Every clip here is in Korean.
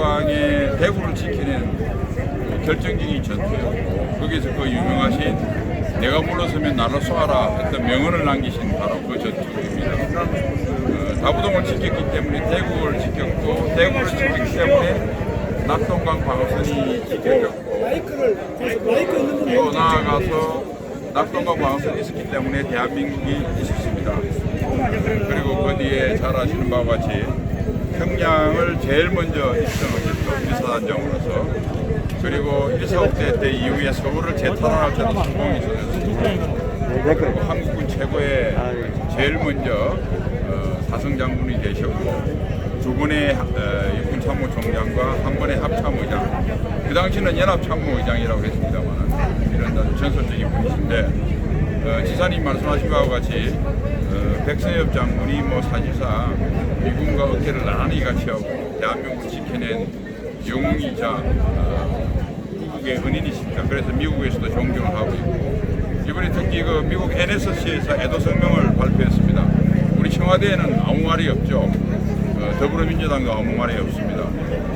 낙동강의 대구를 지키는 결정적인 전투였고 거기서 그 유명하신 내가 물러서면 나를 쏘아라 했던 명언을 남기신 바로 그 전투입니다. 다부동을 지켰기 때문에 대구를 지켰고 대구를 지켰기 때문에 낙동강 방어선이 지켜졌고 또 나아가서 낙동강 방어선이 있었기 때문에 대한민국이 있었습니다. 그리고 그 뒤에 잘 아시는 바와 같이 평양을 제일 먼저 입성하셨죠. 일사단장으로서. 그리고 145대 때 이후에 서울을 재탈환할 때도 성공이 있었습니다. 그리고 한국군 최고의 제일 먼저 사성장군이 되셨고 두 번의 육군참모총장과 한 번의 합참의장 그 당시는 연합참모의장이라고 했습니다만 이런 아주 전설적인 분이신데 지사님 말씀하신 바와 같이 백선엽 장군이 뭐 사실상 미군과 어깨를 나란히 같이 하고 대한민국을 지켜낸 영웅이자 미국의 은인이십니다. 그래서 미국에서도 존경을 하고 있고 이번에 특히 그 미국 NSC에서 애도 성명을 발표했습니다. 우리 청와대에는 아무 말이 없죠. 더불어민주당도 아무 말이 없습니다.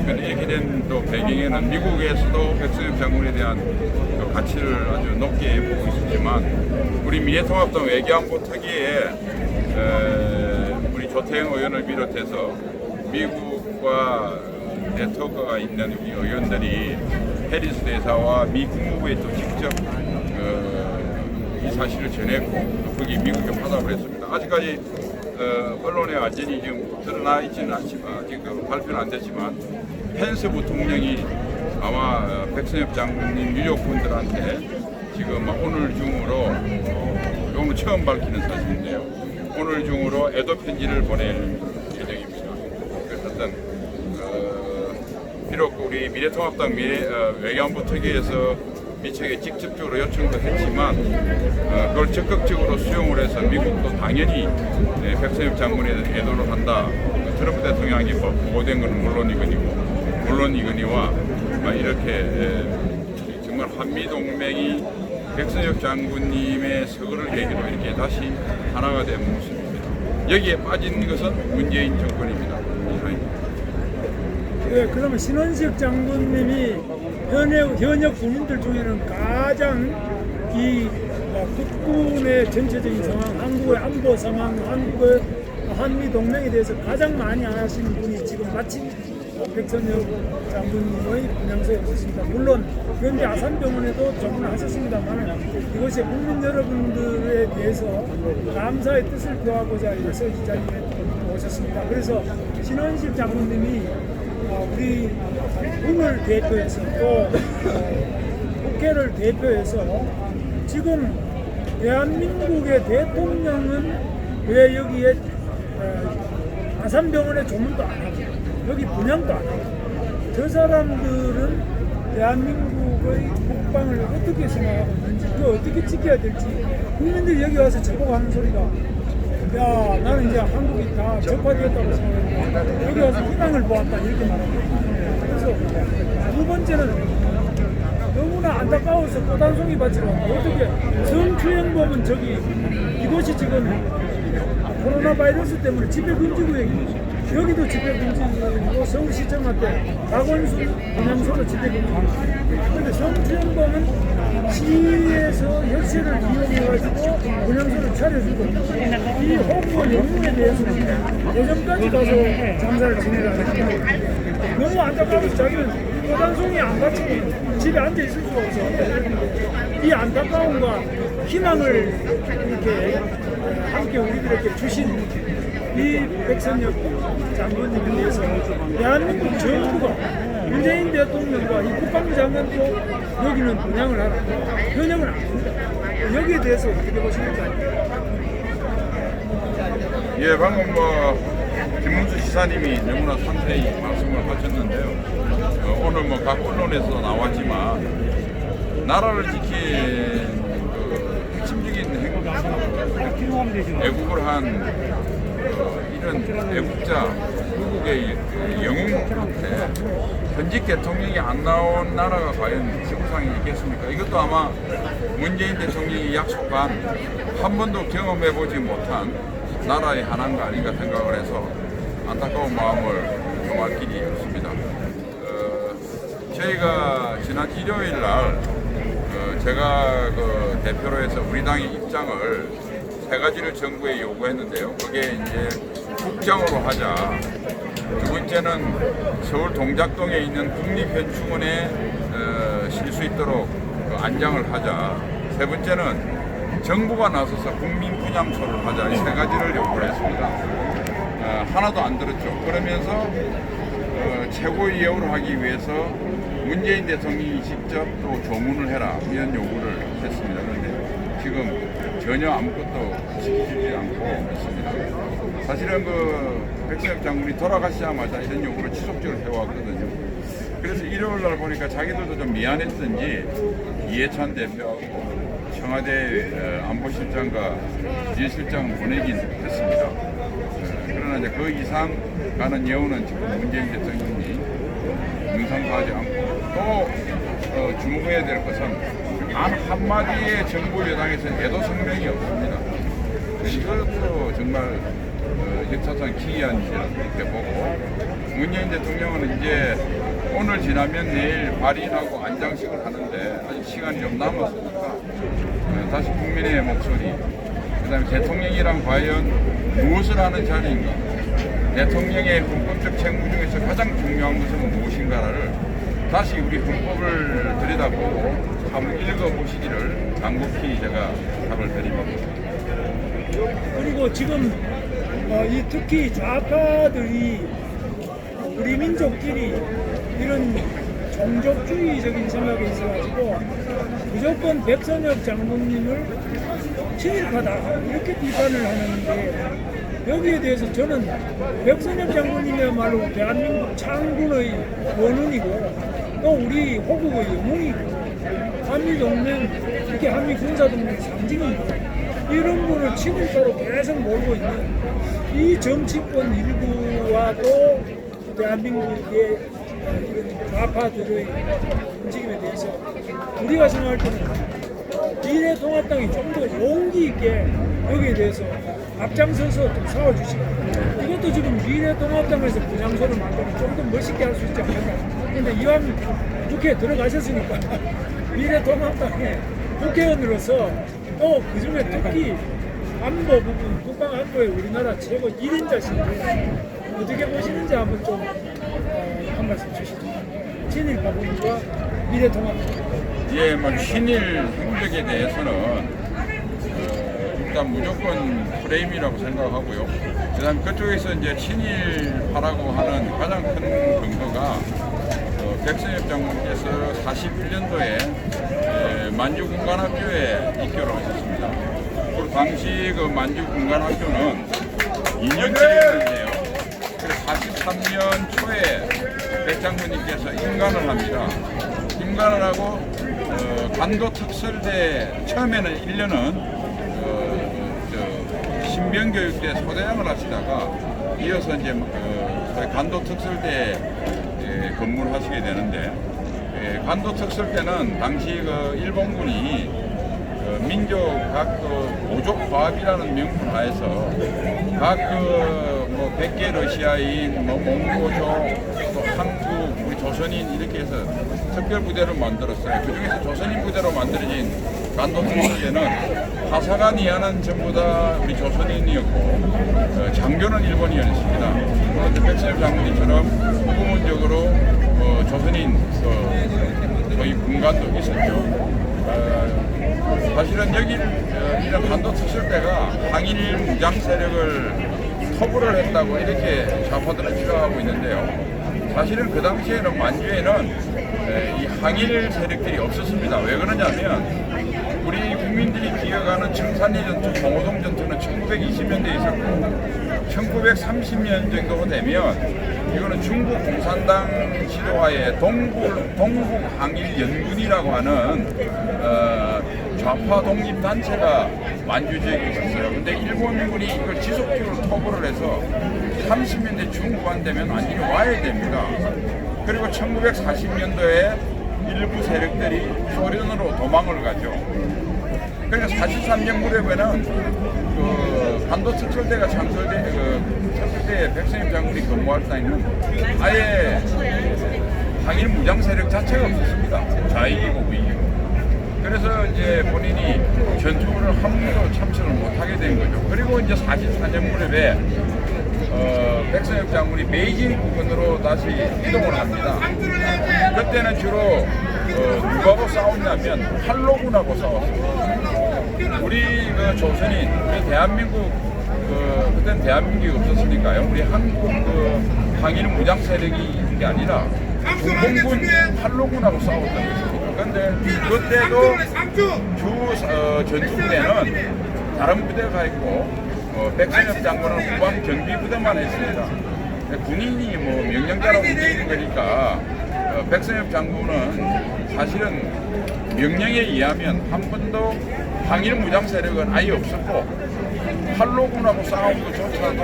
그런데 이렇게 된 또 배경에는 미국에서도 백선엽 장군에 대한 그 가치를 아주 높게 보고 있었지만 우리 미래통합당 외교안보 특위에 우리 조태영 의원을 비롯해서 미국과 네트워크가 있는 우리 의원들이 해리스 대사와 미 국무부에 또 직접 이 사실을 전했고 거기 미국에 파답을 했습니다. 아직까지 언론에 완전히 지금 드러나 있지는 않지만 지금 발표는 안 됐지만 펜스 부통령이 아마 백선엽 장군님 유족분들한테 지금 오늘 중으로 오늘 처음 밝히는 사실인데요. 오늘 중으로 애도 편지를 보낼 예정입니다. 그래서 비록 우리 미래통합당 외교안보 특위에서 미책에 직접적으로 요청도 했지만 그걸 적극적으로 수용을 해서 미국도 당연히 백선엽 장군에 대해서 애도를 한다. 트럼프 대통령이 보고된 것은 물론이거니와 이렇게 정말 한미동맹이 백선엽 장군님의 서거를 계기로 이렇게 다시 하나가 된 모습입니다. 여기에 빠진 것은 문재인 정권입니다. 네, 그러면 신원식 장군님이 현역 군인들 중에는 가장 이 국군의 전체적인 상황, 한국의 안보 상황, 한국의 한미 동맹에 대해서 가장 많이 아시는 분이 지금 마침 백선엽 장군님의 분향소에 오셨습니다. 물론 현재 아산병원에도 조문을 하셨습니다만 이것이 국민 여러분들에 대해서 감사의 뜻을 표하고자 해서 이 자리에 오셨습니다. 그래서 신원식 장군님이 우리 군을 대표해서 또 국회를 대표해서 지금 대한민국의 대통령은 왜 여기에 아산병원에 조문도 안 하고 여기 분양도 안 하고 저 사람들은 대한민국의 국방을 어떻게 생각하고 있는지 그걸 어떻게 지켜야 될지 국민들이 여기 와서 저보고 하는 소리가 야 나는 이제 한국이 다 적화되었다고 생각했는데 여기 와서 희망을 보았다 이렇게 말합니다. 그래서 두 번째는 너무나 안타까워서 꽃한송이 밭으로 어떻게 성추행범은 저기 이곳이 지금 코로나 바이러스 때문에 집회금지구역이죠. 여기도 집회금지구역이고 서울시청한테 박원순 분향소도 집회금지구역. 그런데 성추행범은 시에서 혈세를 이용해가지고 분향소를 차려주고 이 홍보 영웅에 대해서는 예전까지 가서 장사를 지내라는 너무 안타까워서 자기는 꽃한송이 안 갇히면 집에 앉아 있을 수가 없어. 이 안타까움과 희망을 이렇게 함께 우리들에게 주신 이 백선엽 장군님에 대해서 대한민국 정부가 문재인 대통령과 이 국방부 장관도 여기는 분양을 하라. 현역은 안 합니다. 여기에 대해서 어떻게 보시는지 알겠습니다. 예, 방금 김문수 지사님이 너무나 상세히 말씀을 하셨는데요. 오늘 각 언론에서 나왔지만 나라를 지킨 핵심적인 애국을 한 이런 애국자 미국의 영웅한테 현직 대통령이 안 나온 나라가 과연 지구상에 있겠습니까? 이것도 아마 문재인 대통령이 약속한 한 번도 경험해보지 못한 나라의 하나가 아닌가 생각을 해서 안타까운 마음을 표할 길이 없습니다. 저희가 지난 일요일 날 제가 그 대표로 해서 우리 당의 입장을 세 가지를 정부에 요구했는데요. 그게 이제 국장으로 하자. 두 번째는 서울 동작동에 있는 국립현충원에 실 수 있도록 안장을 하자. 세 번째는 정부가 나서서 국민분향소를 하자. 이 세 가지를 요구를 했습니다. 하나도 안 들었죠. 그러면서 최고의 예우를 하기 위해서 문재인 대통령이 직접 또 조문을 해라 이런 요구를 했습니다. 그런데 지금 전혀 아무것도 지키지 않고 있습니다. 사실은 백선엽 장군이 돌아가시자마자 이런 요구를 지속적으로 해왔거든요. 그래서 일요일 날 보니까 자기들도 좀 미안했던지 이해찬 대표하고 청와대 안보실장과 비서실장을 보내긴 했습니다. 그러나 이제 그 이상 가는 여우는 지금 문재인 대통령이 능상하지 않고 또 주목해야 될 것은 단 한마디의 정부 여당에서는 애도 성명이 없습니다. 이것도 정말 역사상 기이한 일이라고 이렇게 보고 문재인 대통령은 이제 오늘 지나면 내일 발인하고 안장식을 하는데 아직 시간이 좀 남았으니까 다시 국민의 목소리 그다음에 대통령이란 과연 무엇을 하는 자리인가 대통령의 헌법적 책무 중에서 가장 중요한 것은 무엇인가를 다시 우리 헌법을 들여다보고 한번 읽어보시기를 간곡히 제가 부탁을 드립니다. 그리고 지금 이 특히 좌파들이 우리 민족끼리 이런 종족주의적인 생각이 있어가지고 무조건 백선엽 장군님을 친일파다 이렇게 비판을 하는데 여기에 대해서 저는 백선엽 장군님이야말로 대한민국 창군의 원hun이고 또 우리 호국의 영웅이고 한미동맹 특히 한미군사동맹 상징이고 이런 분을 친일파로 계속 몰고 있는 이 정치권 일부와 또 대한민국의 이런 좌파들의 움직임에 대해서 우리가 생각할 때는 미래통합당이 좀 더 용기 있게 여기에 대해서 앞장서서 좀 싸워주시고 이것도 지금 미래통합당에서 분향소를 만들면 좀 더 멋있게 할 수 있지 않을까. 근데 이왕 국회에 들어가셨으니까 미래통합당의 국회의원으로서 또 그중에 특히 안보 부분, 국방안보에 우리나라 최고 1인자신데 어떻게 보시는지 한번 좀 한 말씀 주시죠. 친일파 부분과 미래통합당. 예, 뭐 친일 행적에 대해서는 일단 무조건 프레임이라고 생각하고요. 그다음 그쪽에서 이제 친일파라고 하는 가장 큰 근거가 백선엽 장군께서 41년도에 만주군관학교에 입교를 하셨습니다. 그리고 당시 그 만주군관학교는 2년째였는데요. 그래서 43년 초에 백 장군님께서 임관을 합니다. 임관을 하고 간도특설대 처음에는 1년은 신병교육대 소대장을 하시다가 이어서 이제 간도특설대 근무를 하시게 되는데 간도특설 때는 당시 그 일본군이 민족 각 모족 화합이라는 명분 하에서 각 뭐 백개 러시아인, 뭐 몽고족, 또 한국, 우리 조선인 이렇게 해서 특별 부대를 만들었어요. 그 중에서 조선인 부대로 만들어진 간도특설 때는 하사관 이하는 전부 다 우리 조선인이었고 장교는 일본인이었습니다. 그런데 백선엽 장군님처럼 부분적으로 조선인 저희 군관도 있었죠. 사실은 여기 이런 간도특설대가 항일 무장 세력을 터부를 했다고 이렇게 좌파들은 주장하고 있는데요. 사실은 그 당시에는 만주에는 이 항일 세력들이 없었습니다. 왜 그러냐면 우리 국민들이 기억하는 청산리 전투, 봉오동 전투는 1920년대에 있었고 1930년 정도 되면 이거는 중국 공산당 지도하에 동북 항일 연군이라고 하는 좌파 독립 단체가 만주 지역에 있었어요. 근데 일본군이 이걸 지속적으로 터부를 해서 30년대 중후반 되면 완전히 와야 됩니다. 그리고 1940년도에 일부 세력들이 소련으로 도망을 가죠. 그러니까 43년 무렵에는 그 간도특설대가 창설때 백선엽 장군이 근무할 때는 아예 항일 무장 세력 자체가 없었습니다. 좌익이고 우익이고. 그래서 이제 본인이 전투를 한 번도 참석을 못하게 된 거죠. 그리고 이제 44년 무렵에 백선엽 장군이 베이징 부근으로 다시 이동을 합니다. 그때는 주로 누구하고 싸웠냐면 한로군하고 싸웠습니다. 우리 그 조선인, 우리 대한민국 그때는 대한민국이 없었으니까요. 우리 한국 항일 무장 세력이 있는 게 아니라 중공군 한로군하고 싸웠던 것입니다. 그런데 그때도 전투부대는 다른 부대가 있고 백선엽 장군은 후방 경비부대만 했습니다. 군인이 뭐 명령대로 움직이는 거니까 백선엽 장군은 사실은 명령에 의하면 한 번도 항일 무장 세력은 아예 없었고 한로군하고 싸운 것조차도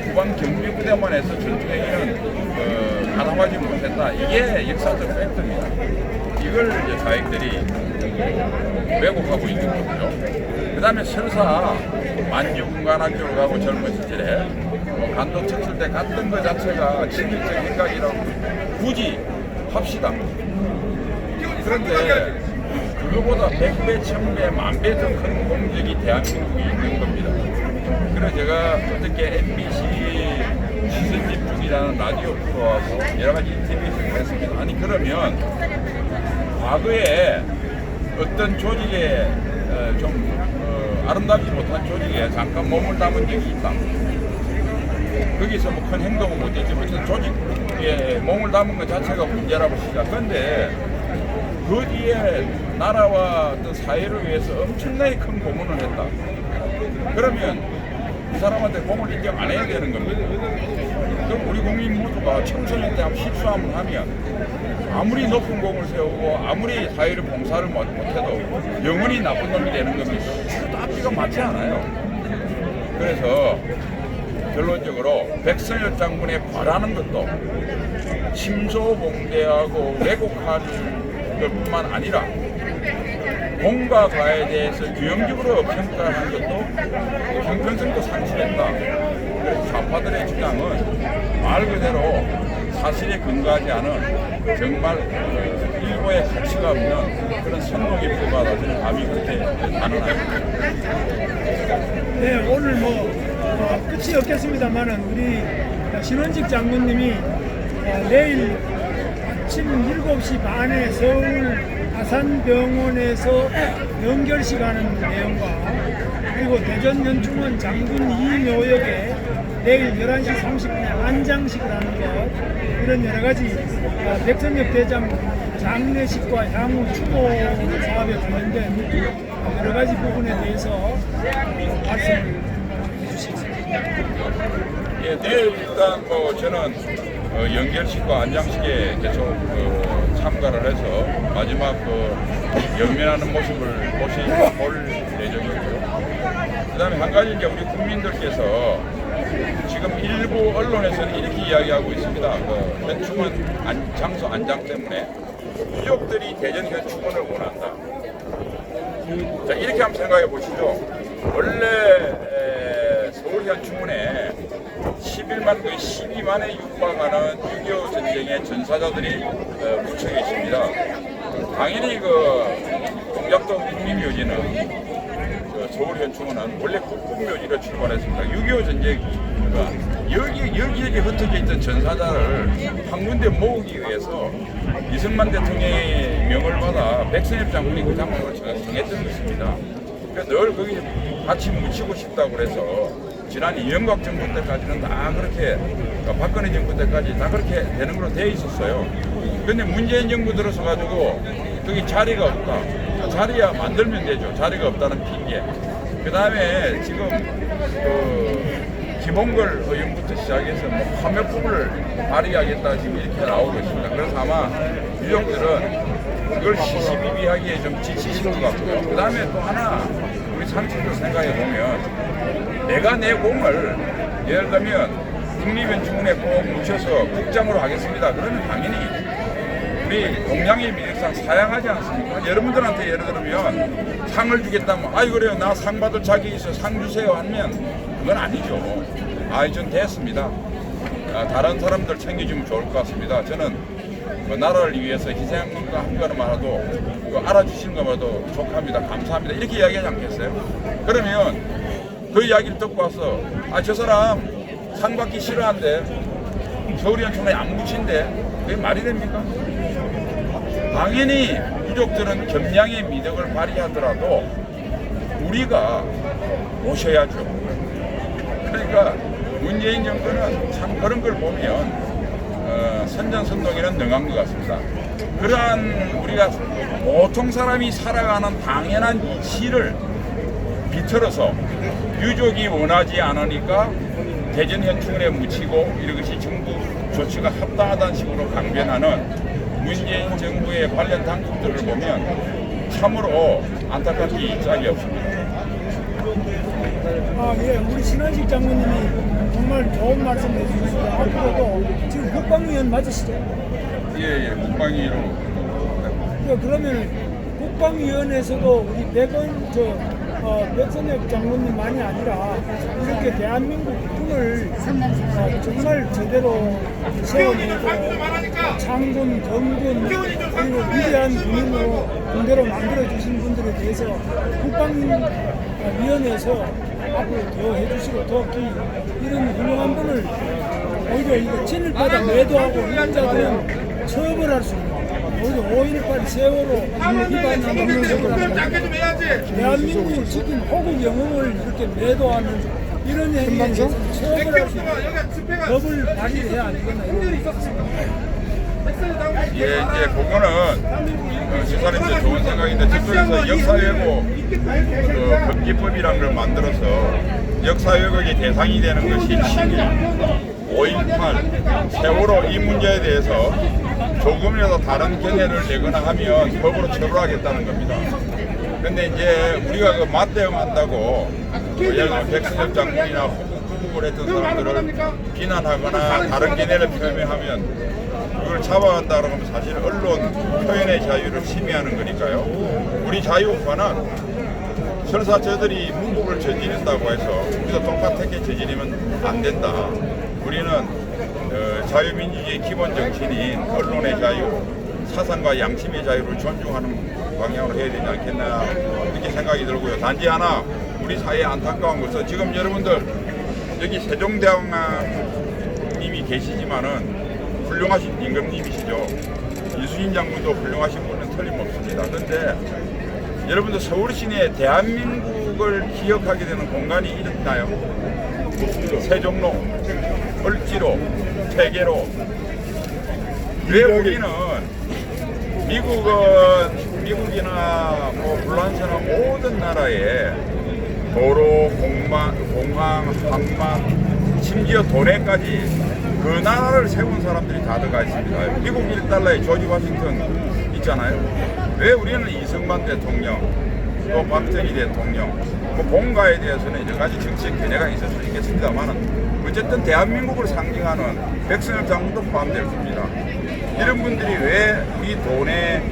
후방 경비부대만 해서 전투행위는 가담하지 못했다. 이게 역사적 팩트입니다. 이걸 이제 좌익들이 왜곡하고 있는 거고요. 그 다음에 설사 만주군관학교를 가고 젊은 시절에 간도 쳤을 때 갔던 것 자체가 진일적 생각이라고 굳이 합시다. 그런데 그거보다 100배, 1000배, 만배 더 큰 공적이 대한민국이 있는 겁니다. 그래서 제가 어떻게 MBC 시선 집중이라는 라디오 프로하고 여러 가지 인터뷰를 했습니다. 아니 그러면 과거에 어떤 조직에 좀 아름답지 못한 조직에 잠깐 몸을 담은 적이 있다. 거기서 뭐 큰 행동은 못했지만 조직에 몸을 담은 것 자체가 문제라고 시작. 그런데 그 뒤에 나라와 어떤 사회를 위해서 엄청나게 큰 고문을 했다. 그러면 이 사람한테 공을 인정 안 해야 되는 겁니다. 그럼 우리 국민 모두가 청소년 때 실수함을 하면 아무리 높은 공을 세우고 아무리 사회를 봉사를 못해도 영원히 나쁜 놈이 되는 겁니다. 그것도 앞뒤가 맞지 않아요. 그래서 결론적으로 백선엽 장군의 바라는 것도 침소봉대하고 왜곡할 것뿐만 아니라 공과 과에 대해서 규형적으로 평가하는 것도 형평성도 상실했다. 그래서 좌파들의 주장은 말 그대로 사실에 근거하지 않은 정말 일고의 가치가 없는 그런 선동에 불과하다. 저는 감히 그렇게 단언합니다. 네, 오늘 끝이 없겠습니다만은 우리 신원직 장군님이 내일 아침 7시 반에 서울 아산병원에서 연결식 하는 내용과 그리고 대전연충원 장군 이묘역에 내일 11시 30분에 안장식을 하는 것 이런 여러 가지 백선엽 대장 장례식과 향후 추모 사업에 관련된 여러 가지 부분에 대해서 말씀을 해주시겠습니다. 예, 내일 일단 저는 연결식과 안장식에 계속 참가를 해서 마지막 연면하는 모습을 볼 예정이고요. 그 다음에 한 가지 이제 우리 국민들께서 지금 일부 언론에서는 이렇게 이야기하고 있습니다. 현충원 장소 안장 때문에 유족들이 대전 현충원을 원한다. 자, 이렇게 한번 생각해 보시죠. 원래 서울 현충원에 11만 거의 12만에 육박하는 6.25 전쟁의 전사자들이 묻혀 계십니다. 당연히 동작동 국립묘지는 서울 현충원은 원래 국군묘지로 출발했습니다. 6.25 전쟁이 여기에 흩어져 있던 전사자를 한 군데 모으기 위해서 이승만 대통령의 명을 받아 백선엽 장군이 그 장소를 정했던 것입니다. 그래서 늘 거기 같이 묻히고 싶다고 그래서 지난 이명박 정부 때까지는 다 그렇게 박근혜 정부 때까지 다 그렇게 되는 걸로 되어 있었어요. 그런데 문재인 정부 들어서 가지고 거기 자리가 없다. 자리야 만들면 되죠. 자리가 없다는 핑계. 그 다음에 지금 김홍걸 의원부터 시작해서 화묘법을 발의하겠다 지금 이렇게 나오고 있습니다. 그래서 아마 유족들은 이걸 시시비비하기에 좀 지치신 것 같고요. 그 다음에 또 하나 우리 상식으로 생각해 보면 내가 내 공을 예를 들면 국립현충원에 꼭 묻혀서 국장으로 하겠습니다. 그러면 당연히 우리 동양의 민족상 사양하지 않습니까? 여러분들한테 예를 들면 상을 주겠다면 아이 그래요 나 상 받을 자격이 있어 상 주세요 하면 그건 아니죠. 전 됐습니다. 다른 사람들 챙겨주면 좋을 것 같습니다. 저는 그 나라를 위해서 희생한 거 한 거만도 알아주시는 것만도 족합니다. 감사합니다. 이렇게 이야기하지 않겠어요? 그러면 그 이야기를 듣고 와서 저 사람 상 받기 싫어한대. 서울이한테는 안 묻힌대. 그게 말이 됩니까? 당연히 유족들은 겸양의 미덕을 발휘하더라도 우리가 모셔야죠. 그러니까 문재인 정부는 참 그런 걸 보면 선전선동에는 능한 것 같습니다. 그러한 우리가 보통 사람이 살아가는 당연한 이치를 비틀어서 유족이 원하지 않으니까 대전 현충원에 묻히고 이런 것이 정부 조치가 합당하다는 식으로 강변하는 문재인 정부의 관련 당국들을 보면 참으로 안타깝기 짝이 없습니다. 예, 우리 신원식 장모님이 정말 좋은 말씀 해주셨습니다. 앞으로도 지금 국방위원 맞으시죠? 예, 국방위로. 그러면 국방위원회에서도 우리 백선엽 장모님만이 아니라 이렇게 대한민국 군을 정말 제대로 세워내고 장군, 경군 그리고 위대한 군인으로 군대로 만들어주신 분들에 대해서 국방위원회에서 앞으로 더 해주시고 더 이런 훌륭한 분을 오히려 이거 친일파다 매도하고 이런 자들은 처벌할 수 있는 오히려 5.18 세월호 위반하는 것으로 대한민국을 지킨 호국 영웅을 이렇게 매도하는 이런 행위에 대해서 처벌할 수 있는 법을 발의해야 안 되겠나 이런 예, 이제 그거는 시사님들 좋은 생각인데 저쪽에서 역사왜곡 금기법이라는 걸 만들어서 역사왜곡의 대상이 되는 것이 5.18 세월호 이 문제에 대해서 조금이라도 다른 견해를 내거나 하면 법으로 처벌하겠다는 겁니다. 근데 이제 우리가 그 맞대응한다고 예를 들면 백선엽 장군이나 호국을 했던 사람들을 비난하거나 다른 견해를 표명하면 그걸 잡아간다고 하면 사실 언론 표현의 자유를 침해하는 거니까요. 우리 자유우파는 설사 저들이 문법을 저지른다고 해서 우리도 똑같게 저지르면 안 된다. 우리는 자유민주주의의 기본 정신인 언론의 자유, 사상과 양심의 자유를 존중하는 방향으로 해야 되지 않겠나 이렇게 생각이 들고요. 단지 하나 우리 사회에 안타까운 것은 지금 여러분들 여기 세종대왕님이 계시지만은 훌륭하신 임금님이시죠. 이순신 장군도 훌륭하신 분은 틀림없습니다. 그런데 여러분들 서울 시내에 대한민국을 기억하게 되는 공간이 있나요? 세종로, 을지로, 퇴계로. 왜 우리는 미국이나 뭐 불란서나 모든 나라에 도로, 공항, 항만, 심지어 도내까지 그 나라를 세운 사람들이 다 들어가 있습니다. 미국 1달러에 조지 워싱턴 있잖아요. 왜 우리는 이승만 대통령, 또 박정희 대통령, 뭐 본가에 대해서는 여러 가지 정치적 견해가 있을 수 있겠습니다만 어쨌든 대한민국을 상징하는 백선엽 장군도 포함될 겁니다. 이런 분들이 왜 우리 돈에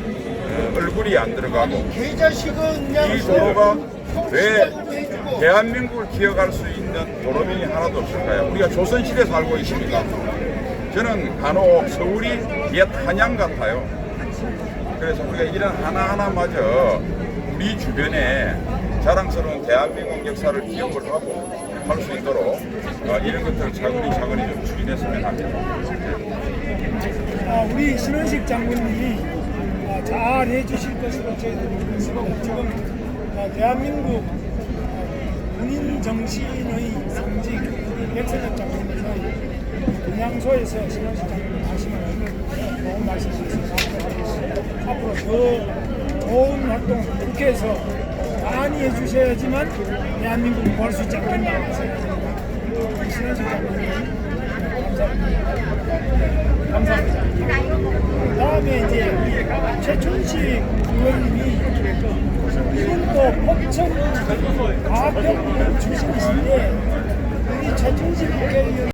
얼굴이 안 들어가고 이 도로가 왜 대한민국을 기억할 수 있는 도로명이 하나도 없을까요? 우리가 조선시대에 살고 있습니다. 저는 간혹 서울이 옛 한양 같아요. 그래서 우리가 이런 하나하나마저 우리 주변에 자랑스러운 대한민국 역사를 기억을 하고 할 수 있도록 이런 것들을 차근히 좀 추진했으면 합니다. 우리 신원식 장군님이 잘 해주실 것으로 저희들이 믿습니다. 지금 대한민국 군인 정신의 상징 우리 백선엽 장군님의 분향소에서 신원식 장군님 하시는 좋은 말씀 주셔서 앞으로 더 좋은 활동 국회에서 많이 해주셔야지만 대한민국을 구할 수 있지 않겠나 생각합니다. 신원식 장군님 감사합니다. 다음에 이제 우리 최춘식 의원님이 이분도 포천 가평 출신이신데 우리 최춘식 국회의원